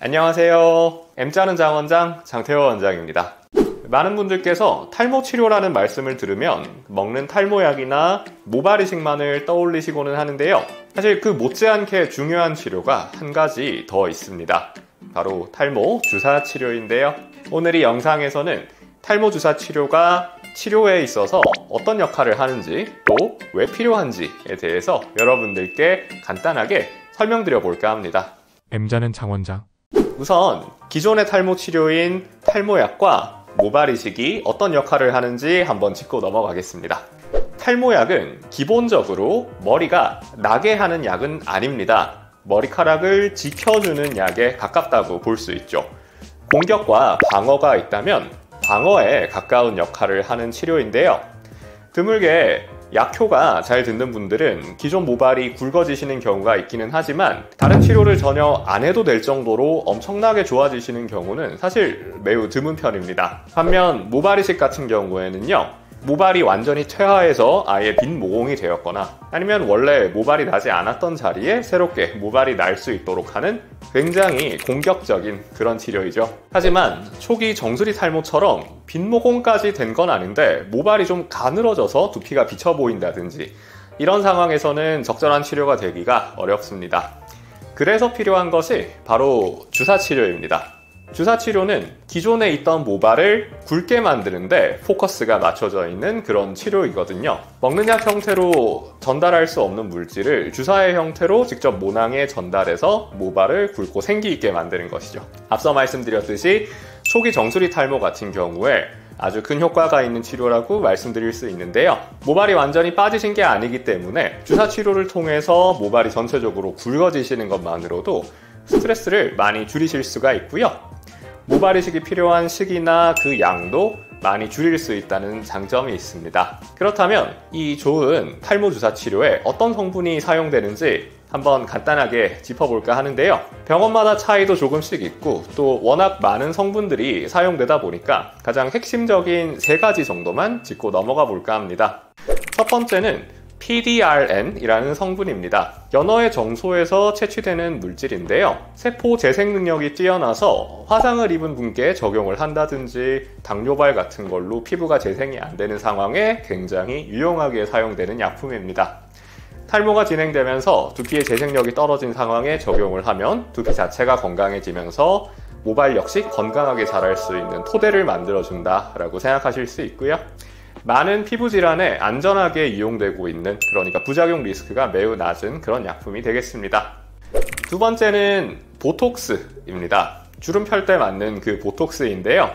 안녕하세요. M자는 장원장 장태호 원장입니다. 많은 분들께서 탈모 치료라는 말씀을 들으면 먹는 탈모약이나 모발이식만을 떠올리시고는 하는데요. 사실 그 못지않게 중요한 치료가 한 가지 더 있습니다. 바로 탈모 주사 치료인데요. 오늘 이 영상에서는 탈모 주사 치료가 치료에 있어서 어떤 역할을 하는지 또 왜 필요한지에 대해서 여러분들께 간단하게 설명드려 볼까 합니다. M자는 장원장. 우선 기존의 탈모 치료인 탈모약과 모발이식이 어떤 역할을 하는지 한번 짚고 넘어가겠습니다. 탈모약은 기본적으로 머리가 나게 하는 약은 아닙니다. 머리카락을 지켜주는 약에 가깝다고 볼 수 있죠. 공격과 방어가 있다면 방어에 가까운 역할을 하는 치료인데요. 드물게 약효가 잘 듣는 분들은 기존 모발이 굵어지시는 경우가 있기는 하지만 다른 치료를 전혀 안 해도 될 정도로 엄청나게 좋아지시는 경우는 사실 매우 드문 편입니다. 반면 모발이식 같은 경우에는요, 모발이 완전히 퇴화해서 아예 빈 모공이 되었거나 아니면 원래 모발이 나지 않았던 자리에 새롭게 모발이 날 수 있도록 하는 굉장히 공격적인 그런 치료이죠. 하지만 초기 정수리 탈모처럼 빈 모공까지 된 건 아닌데 모발이 좀 가늘어져서 두피가 비쳐 보인다든지 이런 상황에서는 적절한 치료가 되기가 어렵습니다. 그래서 필요한 것이 바로 주사 치료입니다. 주사 치료는 기존에 있던 모발을 굵게 만드는데 포커스가 맞춰져 있는 그런 치료이거든요. 먹는 약 형태로 전달할 수 없는 물질을 주사의 형태로 직접 모낭에 전달해서 모발을 굵고 생기 있게 만드는 것이죠. 앞서 말씀드렸듯이 초기 정수리 탈모 같은 경우에 아주 큰 효과가 있는 치료라고 말씀드릴 수 있는데요. 모발이 완전히 빠지신 게 아니기 때문에 주사 치료를 통해서 모발이 전체적으로 굵어지시는 것만으로도 스트레스를 많이 줄이실 수가 있고요. 모발이식이 필요한 시기나 그 양도 많이 줄일 수 있다는 장점이 있습니다. 그렇다면 이 좋은 탈모 주사 치료에 어떤 성분이 사용되는지 한번 간단하게 짚어볼까 하는데요. 병원마다 차이도 조금씩 있고 또 워낙 많은 성분들이 사용되다 보니까 가장 핵심적인 3가지 정도만 짚고 넘어가 볼까 합니다. 첫 번째는 PDRN이라는 성분입니다. 연어의 정소에서 채취되는 물질인데요. 세포 재생 능력이 뛰어나서 화상을 입은 분께 적용을 한다든지 당뇨발 같은 걸로 피부가 재생이 안 되는 상황에 굉장히 유용하게 사용되는 약품입니다. 탈모가 진행되면서 두피의 재생력이 떨어진 상황에 적용을 하면 두피 자체가 건강해지면서 모발 역시 건강하게 자랄 수 있는 토대를 만들어준다라고 생각하실 수 있고요. 많은 피부 질환에 안전하게 이용되고 있는, 그러니까 부작용 리스크가 매우 낮은 그런 약품이 되겠습니다. 두 번째는 보톡스입니다. 주름 펼 때 맞는 그 보톡스인데요.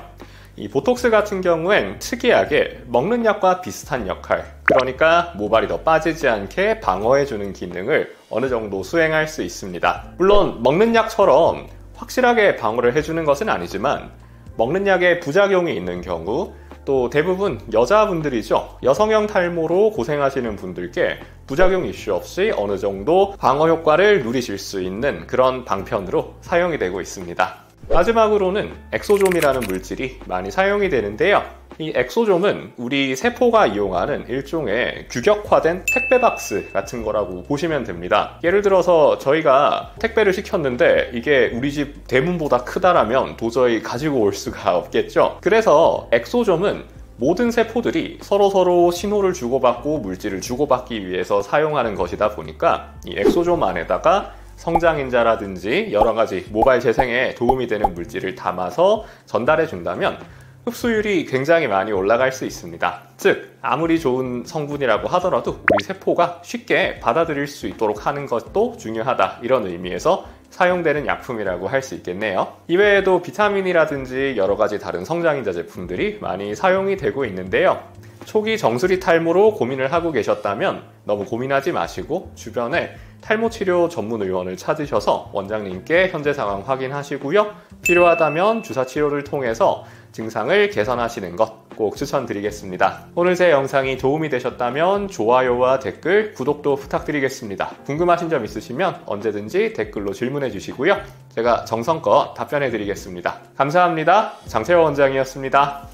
이 보톡스 같은 경우엔 특이하게 먹는 약과 비슷한 역할, 그러니까 모발이 더 빠지지 않게 방어해주는 기능을 어느 정도 수행할 수 있습니다. 물론 먹는 약처럼 확실하게 방어를 해주는 것은 아니지만 먹는 약에 부작용이 있는 경우, 또 대부분 여자분들이죠. 여성형 탈모로 고생하시는 분들께 부작용 이슈 없이 어느 정도 방어 효과를 누리실 수 있는 그런 방편으로 사용이 되고 있습니다. 마지막으로는 엑소좀이라는 물질이 많이 사용이 되는데요. 이 엑소좀은 우리 세포가 이용하는 일종의 규격화된 택배 박스 같은 거라고 보시면 됩니다. 예를 들어서 저희가 택배를 시켰는데 이게 우리 집 대문보다 크다라면 도저히 가지고 올 수가 없겠죠. 그래서 엑소좀은 모든 세포들이 서로서로 신호를 주고받고 물질을 주고받기 위해서 사용하는 것이다 보니까 이 엑소좀 안에다가 성장인자라든지 여러 가지 모발 재생에 도움이 되는 물질을 담아서 전달해 준다면 흡수율이 굉장히 많이 올라갈 수 있습니다. 즉, 아무리 좋은 성분이라고 하더라도 우리 세포가 쉽게 받아들일 수 있도록 하는 것도 중요하다, 이런 의미에서 사용되는 약품이라고 할 수 있겠네요. 이외에도 비타민이라든지 여러 가지 다른 성장인자 제품들이 많이 사용이 되고 있는데요. 초기 정수리 탈모로 고민을 하고 계셨다면 너무 고민하지 마시고 주변에 탈모 치료 전문 의원을 찾으셔서 원장님께 현재 상황 확인하시고요. 필요하다면 주사 치료를 통해서 증상을 개선하시는 것 꼭 추천드리겠습니다. 오늘 제 영상이 도움이 되셨다면 좋아요와 댓글, 구독도 부탁드리겠습니다. 궁금하신 점 있으시면 언제든지 댓글로 질문해 주시고요. 제가 정성껏 답변해 드리겠습니다. 감사합니다. 장태호 원장이었습니다.